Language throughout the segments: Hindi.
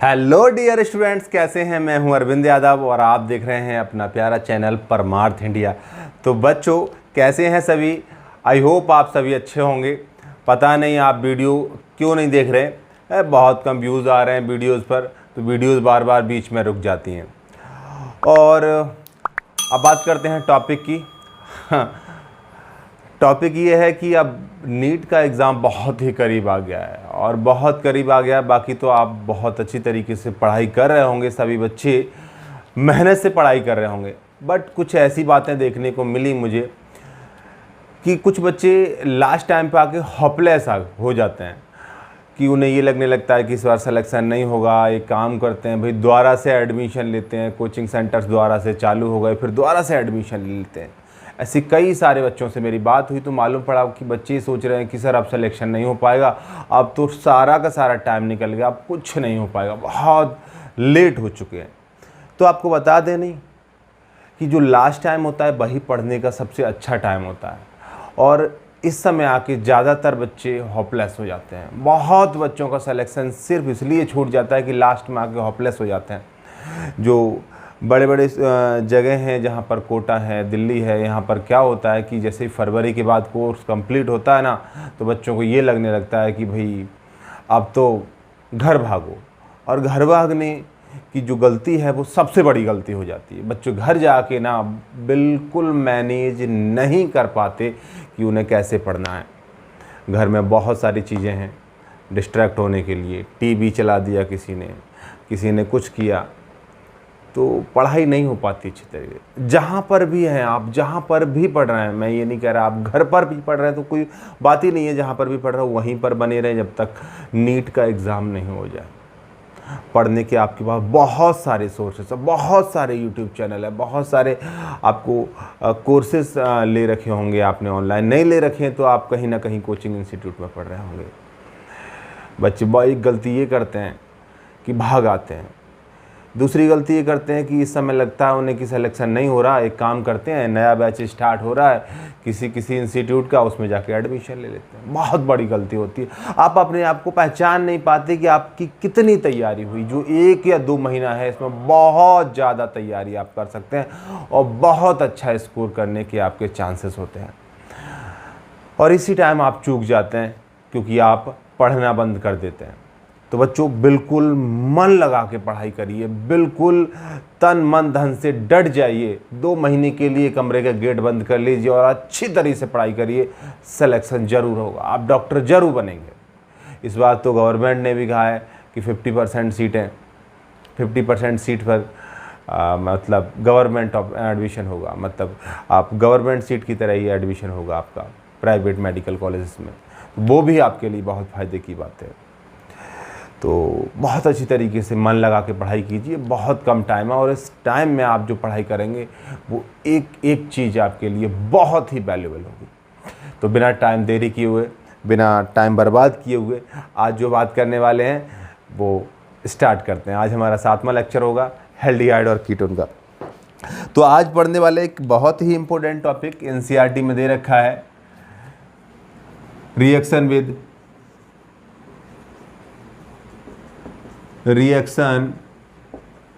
हेलो डियर स्टूडेंट्स, कैसे हैं। मैं हूं अरविंद यादव और आप देख रहे हैं अपना प्यारा चैनल परमार्थ इंडिया। तो बच्चों, कैसे हैं सभी। आई होप आप सभी अच्छे होंगे। पता नहीं आप वीडियो क्यों नहीं देख रहे, बहुत कम व्यूज़ आ रहे हैं वीडियोस पर, तो वीडियोस बार बार बीच में रुक जाती हैं। और अब बात करते हैं टॉपिक की। टॉपिक ये है कि अब नीट का एग्ज़ाम बहुत ही करीब आ गया है और बहुत करीब आ गया। बाकी तो आप बहुत अच्छी तरीके से पढ़ाई कर रहे होंगे, सभी बच्चे मेहनत से पढ़ाई कर रहे होंगे। बट कुछ ऐसी बातें देखने को मिली मुझे कि कुछ बच्चे लास्ट टाइम पे आके होपलेस हो जाते हैं कि उन्हें ये लगने लगता है कि इस बार सिलेक्शन नहीं होगा। एक काम करते हैं भाई, दोबारा से एडमिशन लेते हैं, कोचिंग सेंटर्स दोबारा से चालू हो गए, फिर दोबारा से एडमिशन लेते हैं। ऐसे कई सारे बच्चों से मेरी बात हुई तो मालूम पड़ा कि बच्चे सोच रहे हैं कि सर अब सिलेक्शन नहीं हो पाएगा, अब तो सारा का सारा टाइम निकल गया, अब कुछ नहीं हो पाएगा, बहुत लेट हो चुके हैं। तो आपको बता दें नहीं कि जो लास्ट टाइम होता है वही पढ़ने का सबसे अच्छा टाइम होता है। और इस समय आके ज़्यादातर बच्चे होपलेस हो जाते हैं। बहुत बच्चों का सिलेक्शन सिर्फ इसलिए छूट जाता है कि लास्ट में आके होपलेस हो जाते हैं। जो बड़े बड़े जगह हैं जहाँ पर कोटा है, दिल्ली है, यहाँ पर क्या होता है कि जैसे ही फरवरी के बाद कोर्स कंप्लीट होता है ना, तो बच्चों को ये लगने लगता है कि भाई अब तो घर भागो। और घर भागने की जो गलती है वो सबसे बड़ी गलती हो जाती है। बच्चों घर जाके ना बिल्कुल मैनेज नहीं कर पाते कि उन्हें कैसे पढ़ना है। घर में बहुत सारी चीज़ें हैं डिस्ट्रैक्ट होने के लिए। टीवी चला दिया किसी ने कुछ किया, तो पढ़ाई नहीं हो पाती अच्छी तरीके। जहाँ पर भी हैं आप, जहाँ पर भी पढ़ रहे हैं, मैं ये नहीं कह रहा आप घर पर भी पढ़ रहे हैं तो कोई बात ही नहीं है, जहाँ पर भी पढ़ रहे हो वहीं पर बने रहें जब तक नीट का एग्ज़ाम नहीं हो जाए। पढ़ने के आपके पास बहुत सारे सोर्सेस है, बहुत सारे यूट्यूब चैनल है, बहुत सारे आपको कोर्सेस ले रखे होंगे आपने, ऑनलाइन नहीं ले रखे हैं तो आप कहीं ना कहीं कोचिंग इंस्टीट्यूट में पढ़ रहे होंगे। बच्चे एक गलती ये करते हैं कि भाग आते हैं। दूसरी गलती ये करते हैं कि इस समय लगता है उन्हें कि सिलेक्शन नहीं हो रहा, एक काम करते हैं, नया बैच स्टार्ट हो रहा है किसी इंस्टीट्यूट का, उसमें जाके एडमिशन ले लेते हैं। बहुत बड़ी गलती होती है। आप अपने आप को पहचान नहीं पाते कि आपकी कितनी तैयारी हुई। जो 1 या 2 महीना है इसमें बहुत ज़्यादा तैयारी आप कर सकते हैं और बहुत अच्छा स्कोर करने के आपके चांसेस होते हैं। और इसी टाइम आप चूक जाते हैं क्योंकि आप पढ़ना बंद कर देते हैं। तो बच्चों बिल्कुल मन लगा के पढ़ाई करिए, बिल्कुल तन मन धन से डट जाइए। 2 महीने के लिए कमरे का गेट बंद कर लीजिए और अच्छी तरीके से पढ़ाई करिए। सिलेक्शन ज़रूर होगा, आप डॉक्टर ज़रूर बनेंगे। इस बार तो गवर्नमेंट ने भी कहा है कि 50% सीटें, 50% सीट पर मतलब गवर्नमेंट एडमिशन होगा, मतलब आप गवर्नमेंट सीट की तरह ही एडमिशन होगा आपका प्राइवेट मेडिकल कॉलेजेस में। वो भी आपके लिए बहुत फ़ायदे की बात है। तो बहुत अच्छी तरीके से मन लगा के पढ़ाई कीजिए। बहुत कम टाइम है और इस टाइम में आप जो पढ़ाई करेंगे वो एक एक चीज़ आपके लिए बहुत ही वैल्यूएबल होगी। तो बिना टाइम देरी किए हुए, बिना टाइम बर्बाद किए हुए आज जो बात करने वाले हैं वो स्टार्ट करते हैं। आज हमारा 7वां लेक्चर होगा एल्डिहाइड और कीटोन का। तो आज पढ़ने वाले एक बहुत ही इम्पोर्टेंट टॉपिक एनसीईआरटी में दे रखा है, रिएक्शन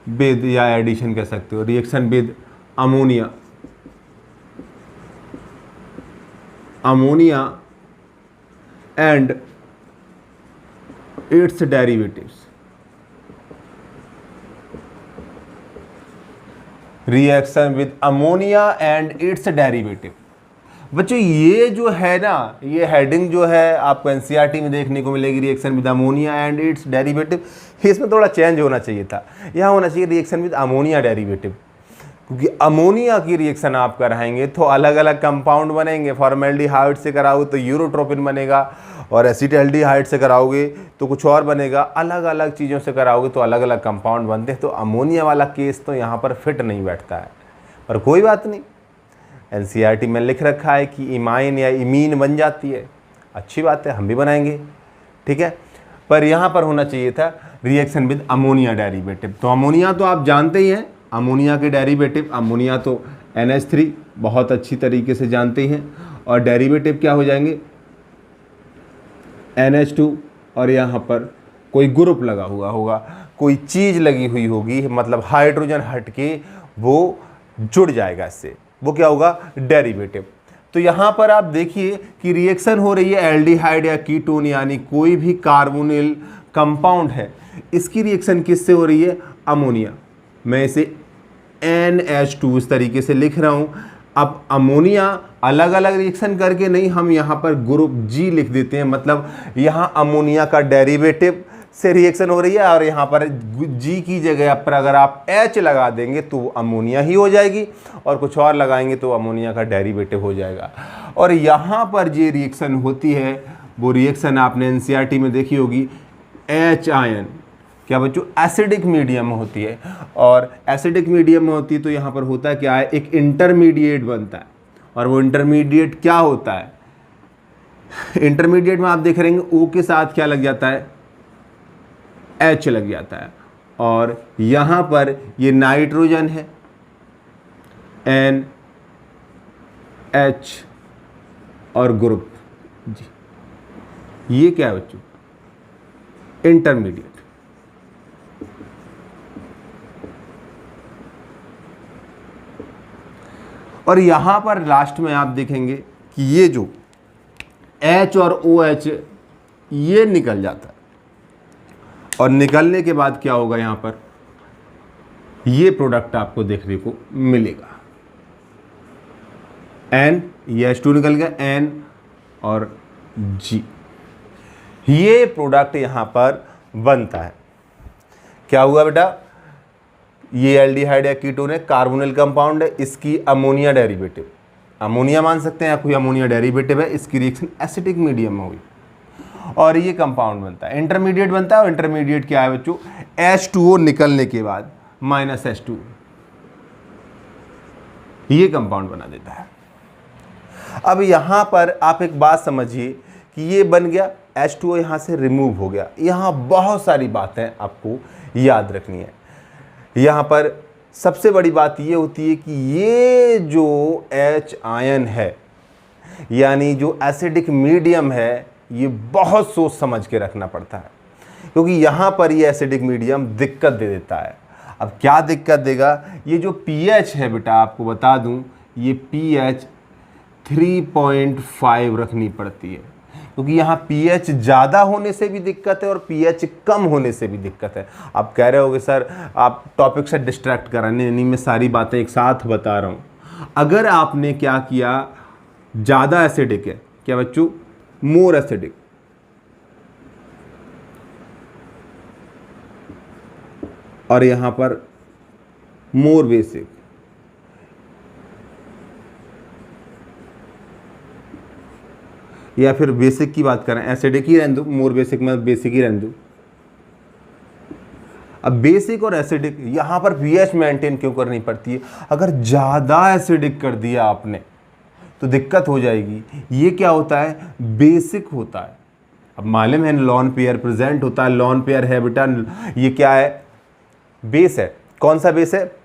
विद या एडिशन कह सकते हो, reaction with ammonia and it's derivatives. Reaction with ammonia and it's derivative. बच्चों ये जो है ना, ये हेडिंग जो है आपको एनसीईआरटी में देखने को मिलेगी, reaction with ammonia and it's derivative. इसमें थोड़ा चेंज होना चाहिए था, यहाँ होना चाहिए रिएक्शन विद अमोनिया डेरिवेटिव, क्योंकि अमोनिया की रिएक्शन आप कराएंगे तो अलग अलग कंपाउंड बनेंगे। फॉर्मेल्डिहाइड से कराओगे तो यूरोट्रोपिन बनेगा और एसिटाल्डिहाइड से कराओगे तो कुछ और बनेगा। अलग अलग चीज़ों से कराओगे तो अलग अलग कंपाउंड बनते हैं। तो अमोनिया वाला केस तो यहाँ पर फिट नहीं बैठता है, पर कोई बात नहीं, एनसीईआरटी में लिख रखा है कि इमाइन या इमीन बन जाती है, अच्छी बात है, हम भी बनाएंगे, ठीक है। पर यहाँ पर होना चाहिए था रिएक्शन विद अमोनिया डेरिवेटिव। तो अमोनिया तो आप जानते ही हैं, अमोनिया के डेरिवेटिव, अमोनिया तो NH3 बहुत अच्छी तरीके से जानते हैं, और डेरिवेटिव क्या हो जाएंगे NH2 और यहाँ पर कोई ग्रुप लगा हुआ होगा, कोई चीज़ लगी हुई होगी, मतलब हाइड्रोजन हट के वो जुड़ जाएगा इससे, वो क्या होगा, डेरिवेटिव। तो यहाँ पर आप देखिए कि रिएक्शन हो रही है एल्डिहाइड या कीटोन, यानी कोई भी कार्बोनिल कंपाउंड है, इसकी रिएक्शन किससे हो रही है, अमोनिया। मैं इसे NH2 इस तरीके से लिख रहा हूँ। अब अमोनिया अलग अलग रिएक्शन करके नहीं, हम यहाँ पर ग्रुप G लिख देते हैं, मतलब यहाँ अमोनिया का डेरिवेटिव से रिएक्शन हो रही है, और यहाँ पर G की जगह पर अगर आप H लगा देंगे तो अमोनिया ही हो जाएगी, और कुछ और लगाएंगे तो अमोनिया का डेरिवेटिव हो जाएगा। और यहाँ पर जो रिएक्शन होती है वो रिएक्शन आपने NCERT में देखी होगी, H आयन क्या बच्चों, एसिडिक मीडियम में होती है। और एसिडिक मीडियम में होती है तो यहाँ पर होता क्या है, एक इंटरमीडिएट बनता है। और वो इंटरमीडिएट क्या होता है, इंटरमीडिएट में आप देख रहे हैं O के साथ क्या लग जाता है, H लग जाता है। और यहाँ पर ये नाइट्रोजन है NH और ग्रुप G, ये क्या है बच्चों, इंटरमीडिएट। और यहां पर लास्ट में आप देखेंगे कि ये जो H और OH ये निकल जाता है, और निकलने के बाद क्या होगा, यहां पर ये प्रोडक्ट आपको देखने को मिलेगा, N, ये H2 निकल गया, N और G, ये प्रोडक्ट यहां पर बनता है। क्या हुआ बेटा, ये एल्डिहाइड या कीटोन है, कार्बोनिल कंपाउंड है, इसकी अमोनिया डेरिवेटिव, अमोनिया मान सकते हैं या कोई अमोनिया डेरिवेटिव है, इसकी रिएक्शन एसिडिक मीडियम में हुई और ये कंपाउंड बनता है, इंटरमीडिएट बनता है। और इंटरमीडिएट क्या है बच्चों, H2O निकलने के बाद -H2, ये कंपाउंड बना देता है। अब यहां पर आप एक बात समझिए कि ये बन गया, H2O यहां से रिमूव हो गया। यहां बहुत सारी बातें आपको याद रखनी है। यहाँ पर सबसे बड़ी बात ये होती है कि ये जो H आयन है, यानी जो एसिडिक मीडियम है, ये बहुत सोच समझ के रखना पड़ता है, क्योंकि यहाँ पर ये एसिडिक मीडियम दिक्कत दे देता है। अब क्या दिक्कत देगा, ये जो pH है बेटा, आपको बता दूं, ये pH 3.5 रखनी पड़ती है, क्योंकि यहाँ pH ज़्यादा होने से भी दिक्कत है और pH कम होने से भी दिक्कत है। आप कह रहे होगे सर आप टॉपिक से डिस्ट्रैक्ट कर रहे हैं, नहीं, मैं सारी बातें एक साथ बता रहा हूँ। अगर आपने क्या किया, ज़्यादा एसिडिक है क्या बच्चों, मोर एसिडिक, और यहाँ पर मोर बेसिक, या फिर बेसिक की बात करें, एसिडिक ही रहने दो, मोर बेसिक में बेसिक ही रहने दो। अब बेसिक और एसिडिक यहाँ पर pH मेंटेन क्यों करनी पड़ती है, अगर ज़्यादा एसिडिक कर दिया आपने तो दिक्कत हो जाएगी। ये क्या होता है, बेसिक होता है। अब मालूम है लॉन पेयर प्रेजेंट होता है, लॉन पेयर है बेटा, ये क्या है, बेस है। कौन सा बेस है,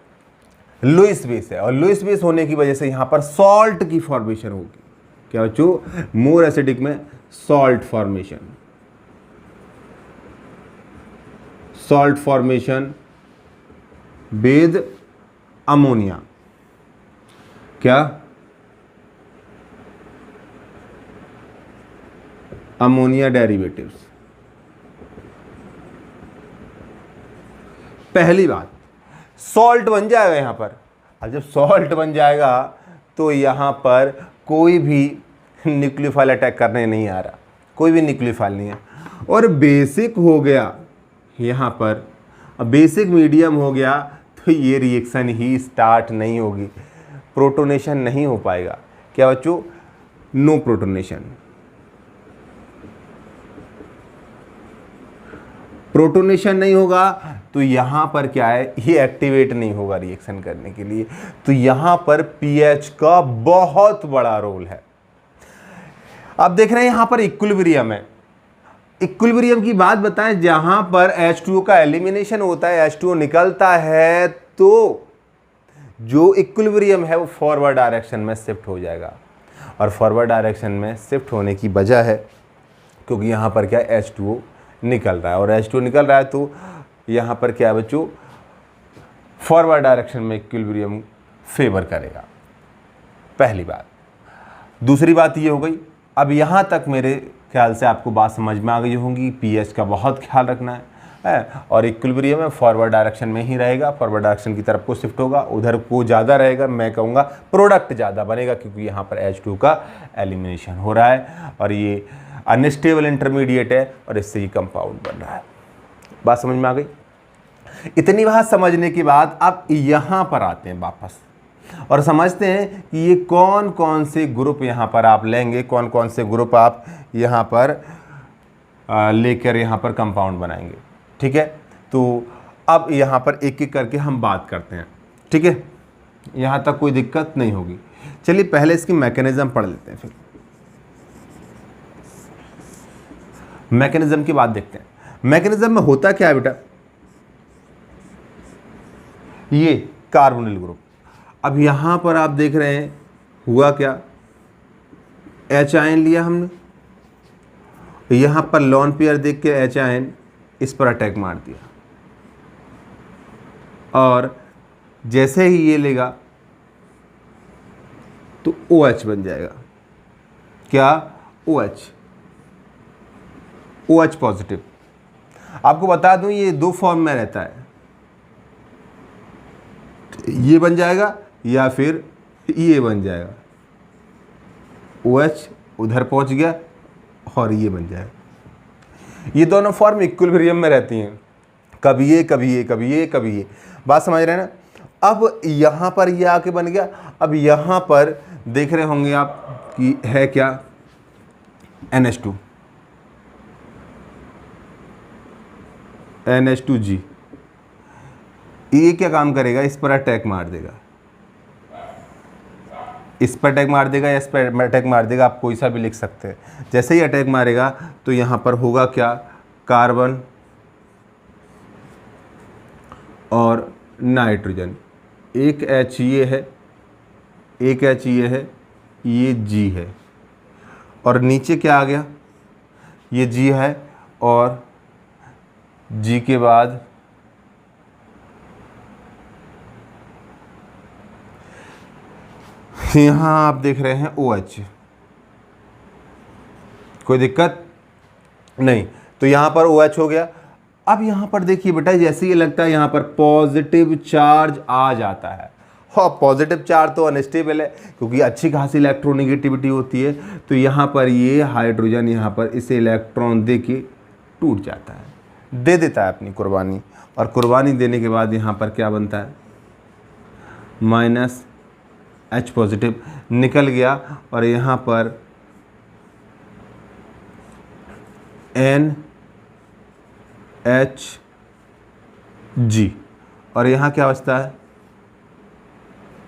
लुईस बेस है, और लुईस बेस होने की वजह से यहाँ पर सॉल्ट की फॉर्मेशन होगी। क्या बच्चों, मोर एसिडिक में salt formation, salt formation with ammonia, क्या अमोनिया डेरिवेटिव्स। पहली बात, सॉल्ट बन जाएगा यहाँ पर। अब जब सॉल्ट बन जाएगा तो यहाँ पर कोई भी न्यूक्लियोफाइल अटैक करने नहीं आ रहा, कोई भी न्यूक्लियोफाइल नहीं है। और बेसिक हो गया यहाँ पर, अब बेसिक मीडियम हो गया तो ये रिएक्शन ही स्टार्ट नहीं होगी, प्रोटोनेशन नहीं हो पाएगा। क्या बच्चों, नो प्रोटोनेशन। प्रोटोनेशन नहीं होगा तो यहाँ पर क्या है, ये एक्टिवेट नहीं होगा रिएक्शन करने के लिए। तो यहाँ पर pH का बहुत बड़ा रोल है। आप देख रहे हैं यहाँ पर इक्विलिब्रियम है। इक्विलिब्रियम की बात बताएं, जहाँ पर H2O का एलिमिनेशन होता है, H2O निकलता है, तो जो इक्विलिब्रियम है वो फॉरवर्ड डायरेक्शन में शिफ्ट हो जाएगा। और फॉरवर्ड डायरेक्शन में शिफ्ट होने की वजह है क्योंकि यहाँ पर क्या है, H2O निकल रहा है और H2 निकल रहा है, तो यहाँ पर क्या है बच्चों, फॉरवर्ड डायरेक्शन में इक्विलिब्रियम फेवर करेगा। पहली बात। दूसरी बात ये हो गई, अब यहाँ तक मेरे ख्याल से आपको बात समझ में आ गई होंगी, पीएच का बहुत ख्याल रखना है और इक्विलिब्रियम में फॉरवर्ड डायरेक्शन में ही रहेगा, फॉरवर्ड डायरेक्शन की तरफ को शिफ्ट होगा, उधर को ज़्यादा रहेगा, मैं कहूँगा प्रोडक्ट ज़्यादा बनेगा क्योंकि यहाँ पर H2 का एलिमिनेशन हो रहा है और ये अनस्टेबल इंटरमीडिएट है और इससे ही कंपाउंड बन रहा है। बात समझ में आ गई। इतनी बात समझने के बाद अब यहाँ पर आते हैं वापस और समझते हैं कि ये कौन कौन से ग्रुप यहाँ पर आप लेंगे, कौन कौन से ग्रुप आप यहाँ पर लेकर यहाँ पर कंपाउंड बनाएंगे। ठीक है, तो अब यहाँ पर एक एक करके हम बात करते हैं। ठीक है, यहाँ तक कोई दिक्कत नहीं होगी। चलिए पहले इसकी मैकेनिज्म पढ़ लेते हैं, फिर मैकेनिज्म की बात देखते हैं। मैकेनिज्म में होता क्या है बेटा, ये कार्बोनिल ग्रुप। अब यहाँ पर आप देख रहे हैं हुआ क्या, H आयन लिया हमने, यहाँ पर लॉन पेयर देख के H आयन इस पर अटैक मार दिया और जैसे ही ये लेगा तो OH बन जाएगा। क्या, OH पॉजिटिव। आपको बता दूं ये दो फॉर्म में रहता है, ये बन जाएगा या फिर ये बन जाएगा। OH उधर पहुंच गया और ये बन जाएगा। ये दोनों फॉर्म इक्विलिब्रियम में रहती हैं, कभी ये कभी ये कभी ये कभी ये। बात समझ रहे हैं ना। अब यहाँ पर ये आके बन गया। अब यहाँ पर देख रहे होंगे आप कि है क्या, NH2 NH2G। ये क्या काम करेगा, इस पर अटैक मार देगा, इस पर अटैक मार देगा या इस पर अटैक मार देगा, आप कोई सा भी लिख सकते हैं। जैसे ही अटैक मारेगा तो यहाँ पर होगा क्या, कार्बन और नाइट्रोजन। एक H ये है, एक H ये है, ये G है और नीचे क्या आ गया, ये G है और G के बाद यहाँ आप देख रहे हैं OH। कोई दिक्कत नहीं, तो यहाँ पर OH हो गया। अब यहाँ पर देखिए बेटा, जैसे ये लगता है यहाँ पर पॉजिटिव चार्ज आ जाता है। हाँ, पॉजिटिव चार्ज तो अनस्टेबल है क्योंकि अच्छी खासी इलेक्ट्रोनेगेटिविटी होती है, तो यहाँ पर ये हाइड्रोजन यहाँ पर इसे इलेक्ट्रॉन दे के टूट जाता है, दे देता है अपनी कुर्बानी। और कुर्बानी देने के बाद यहाँ पर क्या बनता है, -H पॉजिटिव निकल गया और यहाँ पर NHG और यहाँ क्या बचता है,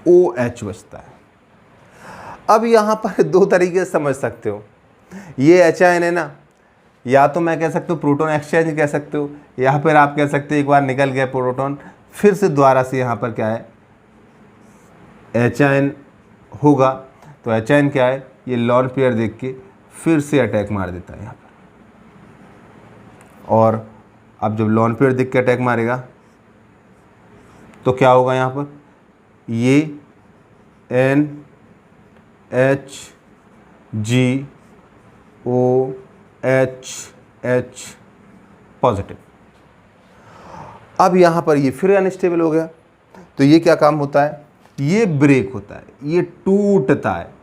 OH बचता है। अब यहाँ पर दो तरीके से समझ सकते हो, ये H आयन है ना, या तो मैं कह सकता हूँ प्रोटॉन एक्सचेंज कह सकते हो, या फिर आप कह सकते हो एक बार निकल गया प्रोटॉन, फिर से दोबारा से यहाँ पर क्या है, H आयन होगा। तो H आयन क्या है, ये लॉन पेयर देख के फिर से अटैक मार देता है यहाँ पर। और अब जब लॉन पेयर देख के अटैक मारेगा तो क्या होगा, यहाँ पर ये NHGOH पॉजिटिव। अब यहाँ पर ये फिर अनस्टेबल हो गया, तो ये क्या काम होता है, ये ब्रेक होता है, ये टूटता है।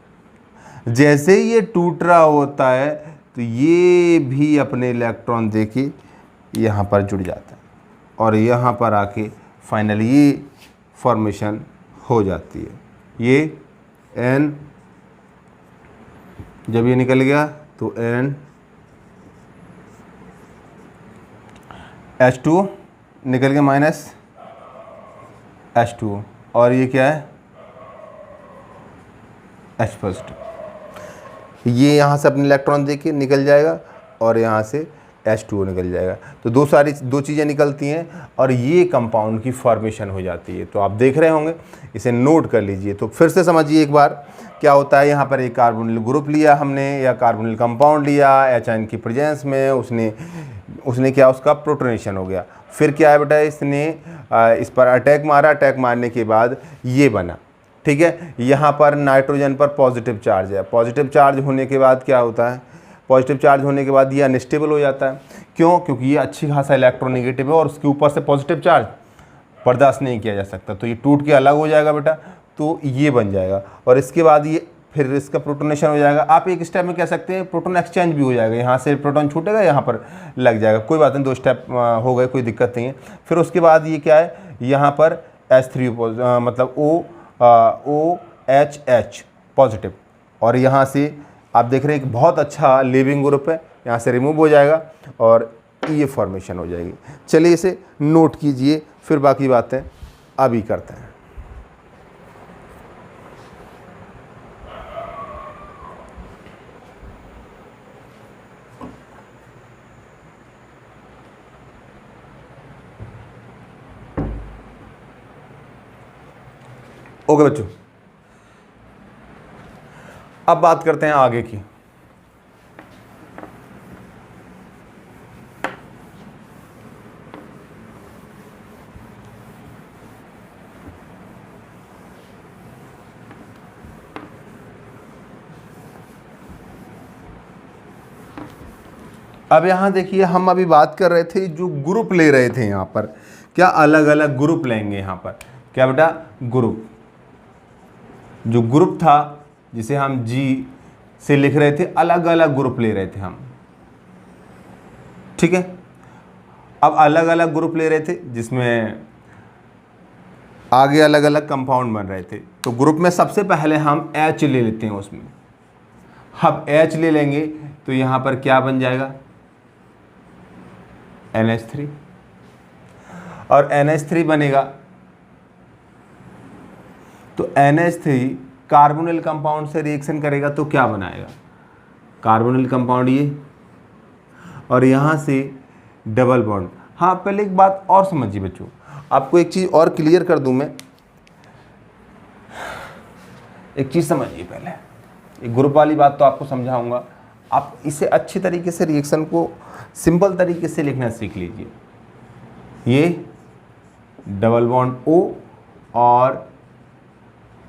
जैसे ही ये टूट रहा होता है तो ये भी अपने इलेक्ट्रॉन देके यहाँ पर जुड़ जाता है और यहाँ पर आके फाइनली ये फॉर्मेशन हो जाती है। ये N, जब ये निकल गया तो NH2 निकल गया -H2 और ये क्या है, H पॉजिटिव। ये यहाँ से अपने इलेक्ट्रॉन देके निकल जाएगा और यहाँ से H2O निकल जाएगा। तो दो चीज़ें निकलती हैं और ये कंपाउंड की फॉर्मेशन हो जाती है। तो आप देख रहे होंगे, इसे नोट कर लीजिए। तो फिर से समझिए एक बार क्या होता है। यहाँ पर एक कार्बोनिल ग्रुप लिया हमने या कार्बोनिल कंपाउंड लिया, H आयन की प्रेजेंस में उसने उसने क्या, उसका प्रोटोनेशन हो गया। फिर क्या है बेटा, इसने इस पर अटैक मारा, अटैक मारने के बाद ये बना, ठीक है। यहाँ पर नाइट्रोजन पर पॉजिटिव चार्ज है, पॉजिटिव चार्ज होने के बाद क्या होता है, पॉजिटिव चार्ज होने के बाद ये अनस्टेबल हो जाता है। क्यों? क्योंकि ये अच्छी खासा इलेक्ट्रोनेगेटिव है और उसके ऊपर से पॉजिटिव चार्ज बर्दाश्त नहीं किया जा सकता, तो ये टूट के अलग हो जाएगा बेटा, तो ये बन जाएगा। और इसके बाद ये फिर इसका प्रोटोनेशन हो जाएगा। आप एक स्टेप में कह सकते हैं प्रोटोन एक्सचेंज भी हो जाएगा, यहाँ से प्रोटोन छूटेगा, यहाँ पर लग जाएगा, कोई बात नहीं, 2 स्टेप हो गए, कोई दिक्कत नहीं है। फिर उसके बाद ये क्या है, यहाँ पर H3 मतलब OH पॉजिटिव, और यहाँ से आप देख रहे हैं कि बहुत अच्छा लीविंग ग्रुप है, यहाँ से रिमूव हो जाएगा और ये फॉर्मेशन हो जाएगी। चलिए इसे नोट कीजिए, फिर बाकी बातें अभी करते हैं। ओके बच्चों, अब बात करते हैं आगे की। अब यहाँ देखिए, हम अभी बात कर रहे थे जो ग्रुप ले रहे थे, यहाँ पर क्या अलग अलग ग्रुप लेंगे। यहाँ पर क्या बेटा, ग्रुप, जो ग्रुप था जिसे हम G से लिख रहे थे, अलग अलग ग्रुप ले रहे थे हम, ठीक है। अब अलग अलग ग्रुप ले रहे थे जिसमें आगे अलग अलग कंपाउंड बन रहे थे, तो ग्रुप में सबसे पहले हम H ले लेते हैं उसमें। अब H ले लेंगे तो यहाँ पर क्या बन जाएगा, NH3, और NH3 बनेगा तो NH3 कार्बोनिल कंपाउंड से रिएक्शन करेगा तो क्या बनाएगा, कार्बोनिल कंपाउंड ये, और यहाँ से डबल बॉन्ड। हाँ, पहले एक बात और समझिए बच्चों, आपको एक चीज़ और क्लियर कर दूं मैं, एक चीज़ समझिए पहले, एक ग्रुप वाली बात तो आपको समझाऊंगा, आप इसे अच्छी तरीके से रिएक्शन को सिंपल तरीके से लिखना सीख लीजिए। ये डबल बॉन्ड O और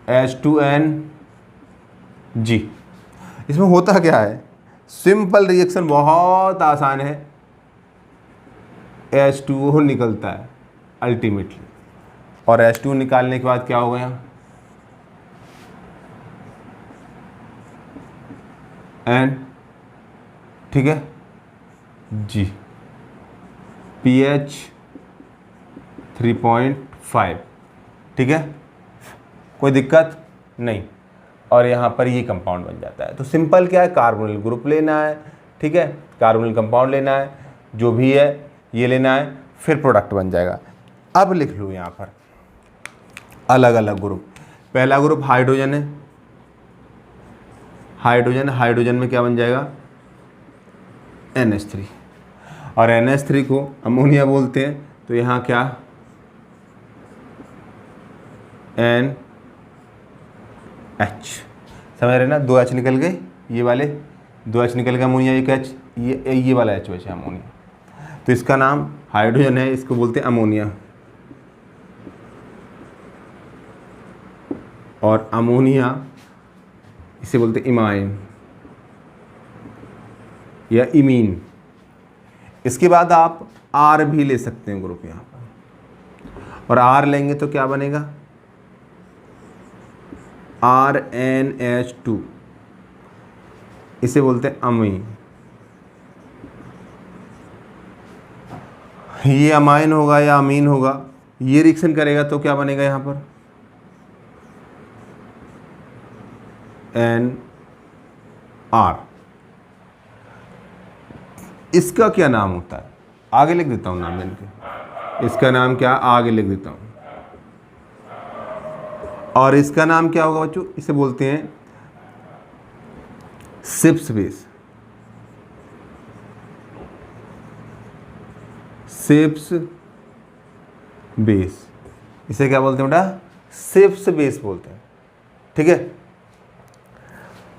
H2NG, इसमें होता क्या है, सिंपल रिएक्शन बहुत आसान है, H2O निकलता है अल्टीमेटली, और H2O निकालने के बाद क्या होगा यहाँ, N, ठीक है, G, pH 3.5, ठीक है, कोई दिक्कत नहीं, और यहाँ पर ये कंपाउंड बन जाता है। तो सिंपल क्या है, कार्बोनिल ग्रुप लेना है, ठीक है, कार्बोनिल कंपाउंड लेना है, जो भी है ये लेना है, फिर प्रोडक्ट बन जाएगा। अब लिख लो यहाँ पर अलग अलग ग्रुप। पहला ग्रुप हाइड्रोजन है, हाइड्रोजन, हाइड्रोजन में क्या बन जाएगा, NH3, और NH3 को अमोनिया बोलते हैं, तो यहाँ क्या, NH, समझ रहे ना, 2 H निकल गए, ये वाले 2 H निकल गए, अमोनिया 1 H, ये वाला H बचा अमोनिया, तो इसका नाम हाइड्रोजन है, इसको बोलते हैं अमोनिया, और अमोनिया इसे बोलते हैं इमाइन या इमीन। इसके बाद आप R भी ले सकते हैं ग्रुप यहाँ पर, और R लेंगे तो क्या बनेगा, RNH2, इसे बोलते हैं अमीन। ये अमाइन होगा या अमीन होगा, ये रिएक्शन करेगा तो क्या बनेगा यहाँ पर, NR। इसका क्या नाम होता है, आगे लिख देता हूँ नाम इनके, इसका नाम क्या, आगे लिख देता हूँ, और इसका नाम क्या होगा बच्चों, इसे बोलते हैं सिप्स बेस, सिप्स बेस, इसे क्या बोलते हैं बेटा, सिप्स बेस बोलते हैं, ठीक है।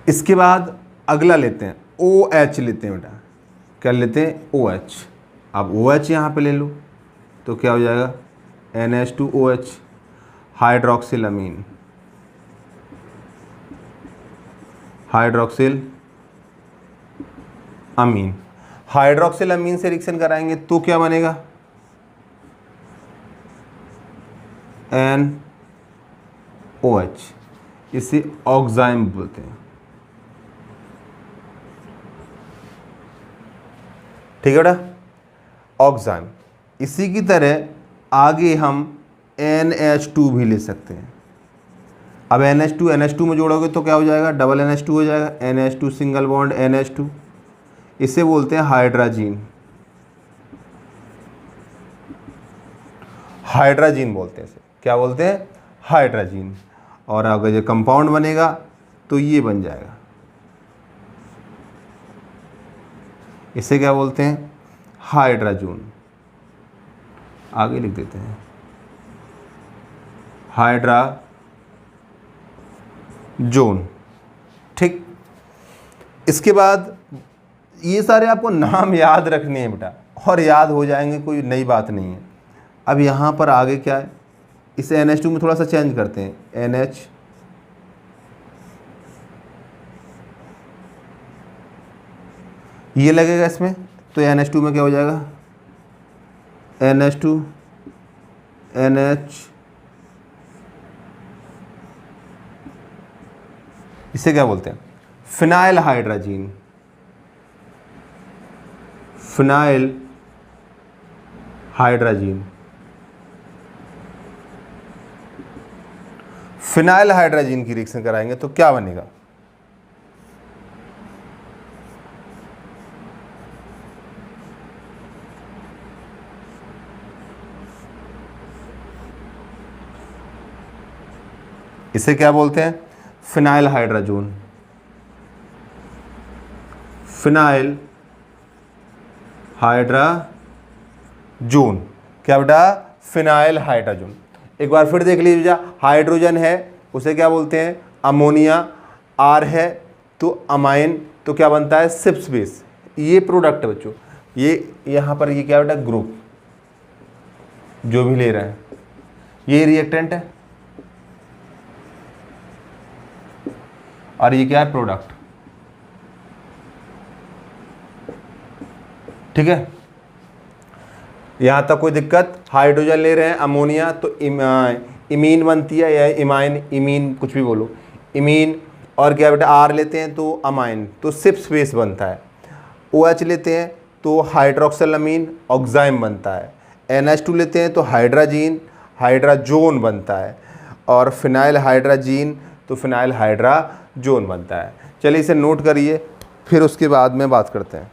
इसके बाद अगला लेते हैं OH लेते हैं बेटा, क्या लेते हैं, OH, अब OH यहाँ पे ले लो तो क्या हो जाएगा, NH2OH, हाइड्रोक्सिल अमीन, हाइड्रोक्सिल अमीन। हाइड्रोक्सिल अमीन से रिएक्शन कराएंगे तो क्या बनेगा, NOH, इसे ऑक्साइम बोलते हैं। ठीक है बेटा, ऑक्साइम। इसी की तरह आगे हम NH2 भी ले सकते हैं। अब NH2 में जोड़ोगे तो क्या हो जाएगा, डबल NH2 हो जाएगा, NH2 सिंगल बॉन्ड NH2, इसे बोलते हैं हाइड्राजीन, हाइड्राजीन बोलते हैं इसे, क्या बोलते हैं, हाइड्राजीन। और अगर ये कंपाउंड बनेगा तो ये बन जाएगा, इसे क्या बोलते हैं, हाइड्राजोन। आगे लिख देते हैं हाइड्राजोन। ठीक, इसके बाद ये सारे आपको नाम याद रखने हैं बेटा, और याद हो जाएंगे, कोई नई बात नहीं है। अब यहाँ पर आगे क्या है, इसे NH2 में थोड़ा सा चेंज करते हैं, NH, ये लगेगा इसमें, तो NH2 में क्या हो जाएगा, NH2 NH, इसे क्या बोलते हैं, phenyl hydrazine, phenyl hydrazine. Phenyl hydrazine की रिएक्शन कराएंगे तो क्या बनेगा, इसे क्या बोलते हैं, फिनाइल हाइड्राजोन, फिनाइल हाइड्राजोन। क्या बेटा, फिनाइल हाइड्राजोन। एक बार फिर देख लीजिए, हाइड्रोजन है उसे क्या बोलते हैं, अमोनिया, R है तो अमाइन, तो क्या बनता है, सिप्स बेस। ये प्रोडक्ट है बच्चों, ये यहाँ पर ये क्या बेटा, ग्रुप जो भी ले रहे हैं, ये रिएक्टेंट है और ये क्या है, प्रोडक्ट। ठीक है, यहां तक कोई दिक्कत। हाइड्रोजन ले रहे हैं, अमोनिया, तो इमीन बनती है, या इमाइन, इमीन कुछ भी बोलो, इमीन। और क्या बेटा, R लेते हैं तो अमाइन, तो सिप्स बेस बनता है। OH लेते हैं तो हाइड्रोक्सिल अमीन, ऑक्साइम बनता है। NH2 लेते हैं तो हाइड्राजीन, हाइड्राजोन बनता है। और फिनाइल हाइड्राजीन तो फिनाइल हाइड्राजोन बनता है। चलिए इसे नोट करिए, फिर उसके बाद में बात करते हैं।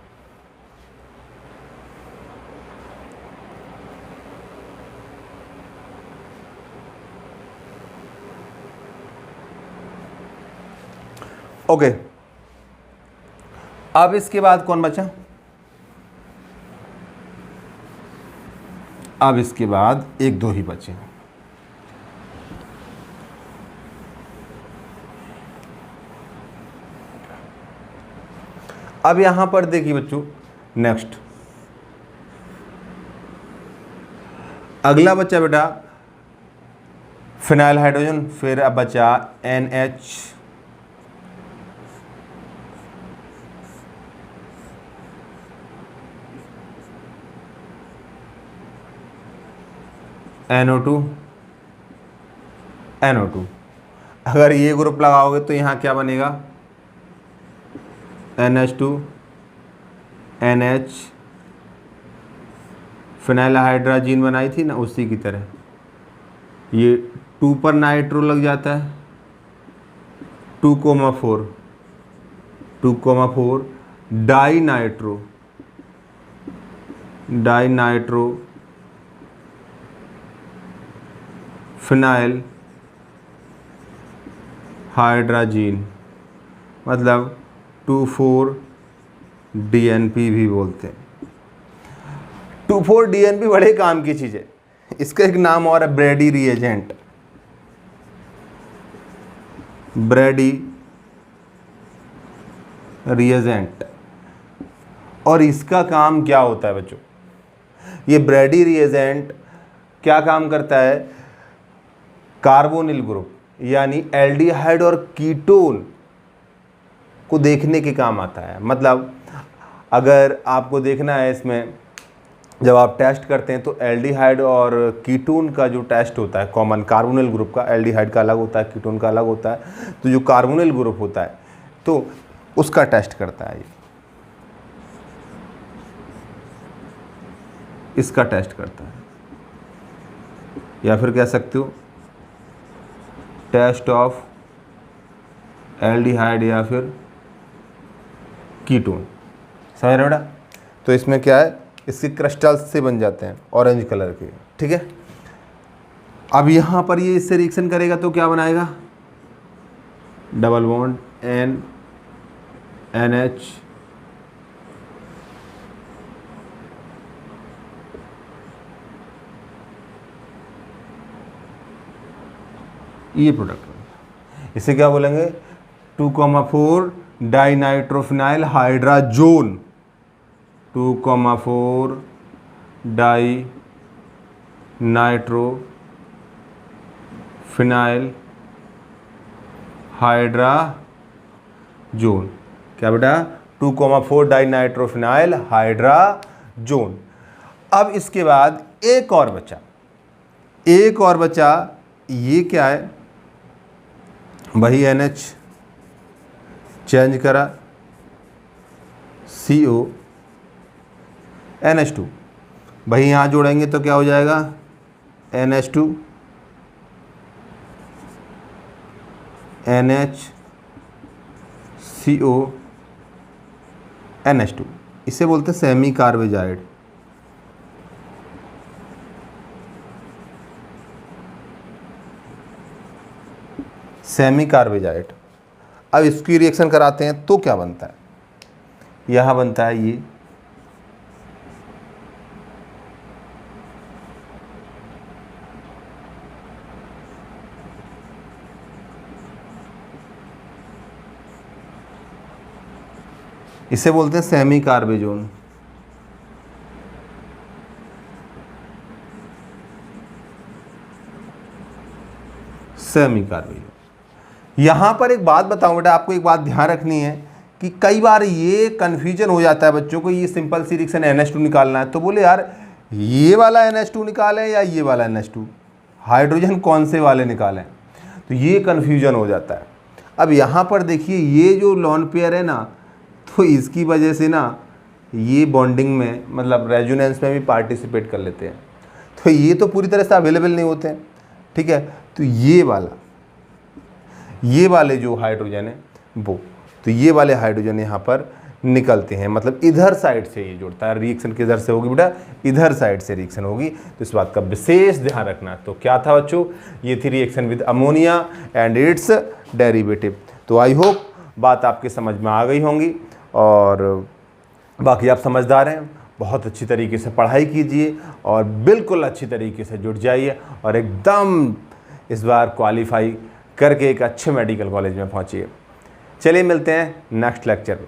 ओके, अब इसके बाद कौन बचा, अब इसके बाद एक दो ही बचे। अब यहां पर देखिए बच्चों, नेक्स्ट अगला बच्चा बेटा फिनाइल हाइड्रोजन, फिर अब बचा NH, NO2, NO2। अगर ये ग्रुप लगाओगे तो यहाँ क्या बनेगा, NH2 NH, फिनाइल हाइड्राजीन बनाई थी ना, उसी की तरह ये 2 पर नाइट्रो लग जाता है, 2,4, 2,4 dinitro, dinitrophenylhydrazine, मतलब 2,4-DNP भी बोलते हैं। 2,4-DNP बड़े काम की चीज़ है। इसका एक नाम और है ब्रैडी रिएजेंट, ब्रैडी रिएजेंट। और इसका काम क्या होता है बच्चों, ये ब्रैडी रिएजेंट क्या काम करता है, कार्बोनिल ग्रुप यानी एल्डिहाइड और कीटोन को देखने के काम आता है। मतलब अगर आपको देखना है इसमें, जब आप टेस्ट करते हैं तो एल्डिहाइड और कीटोन का जो टेस्ट होता है कॉमन, कार्बोनिल ग्रुप का, एल्डिहाइड का अलग होता है, कीटोन का अलग होता है, तो जो कार्बोनिल ग्रुप होता है तो उसका टेस्ट करता है, इसका टेस्ट करता है, या फिर कह सकते हो टेस्ट ऑफ एल्डिहाइड या फिर कीटोन। समझ रहे हो बेटा? तो इसमें क्या है, इसके क्रिस्टल्स से बन जाते हैं ऑरेंज कलर के, ठीक है। अब यहाँ पर ये इससे रिएक्शन करेगा तो क्या बनाएगा, डबल बॉन्ड NH ये प्रोडक्ट, इसे क्या बोलेंगे, 2,4 डाइनाइट्रोफिनाइल हाइड्राजोन, 2,4 डाइनाइट्रोफिनाइल हाइड्राजोन। क्या बेटा, 2,4 डाइनाइट्रोफिनाइल हाइड्राजोन। अब इसके बाद एक और बचा, ये क्या है, वही NH चेंज करा, CO NH2, वही यहाँ जोड़ेंगे तो क्या हो जाएगा, NH2 NH CO NH2, इसे बोलते हैं सेमी कार्बेजाइड। Semi carbazide. अब इसकी रिएक्शन कराते हैं तो क्या बनता है, यहाँ बनता है ये इसे बोलते हैं सेमी कार्बेजोन। Semi carbazone. यहाँ पर एक बात बताऊँ बेटा, आपको एक बात ध्यान रखनी है कि कई बार ये कन्फ्यूजन हो जाता है बच्चों को, ये सिंपल सी रिएक्शन NH2 निकालना है तो बोले यार ये वाला NH2 निकालें या ये वाला NH2, हाइड्रोजन कौन से वाले निकालें, तो ये कन्फ्यूजन हो जाता है। अब यहाँ पर देखिए ये जो लॉन पेयर है ना, तो इसकी वजह से ना ये बॉन्डिंग में मतलब रेजोनेंस में भी पार्टिसिपेट कर लेते हैं, तो ये तो पूरी तरह से अवेलेबल नहीं होते हैं, ठीक है। तो ये वाले जो हाइड्रोजन है वो, तो ये वाले हाइड्रोजन यहाँ पर निकलते हैं, मतलब इधर साइड से ये जुड़ता है। रिएक्शन किधर से होगी बेटा, इधर साइड से रिएक्शन होगी, तो इस बात का विशेष ध्यान रखना। तो क्या था बच्चों, ये थी reaction with ammonia and it's derivative. तो आई होप बात आपके समझ में आ गई होंगी, और बाकी आप समझदार हैं, बहुत अच्छी तरीके से पढ़ाई कीजिए और बिल्कुल अच्छी तरीके से जुड़ जाइए और एकदम इस बार क्वालिफाई करके एक अच्छे मेडिकल कॉलेज में पहुंचिए। चलिए मिलते हैं नेक्स्ट लेक्चर में।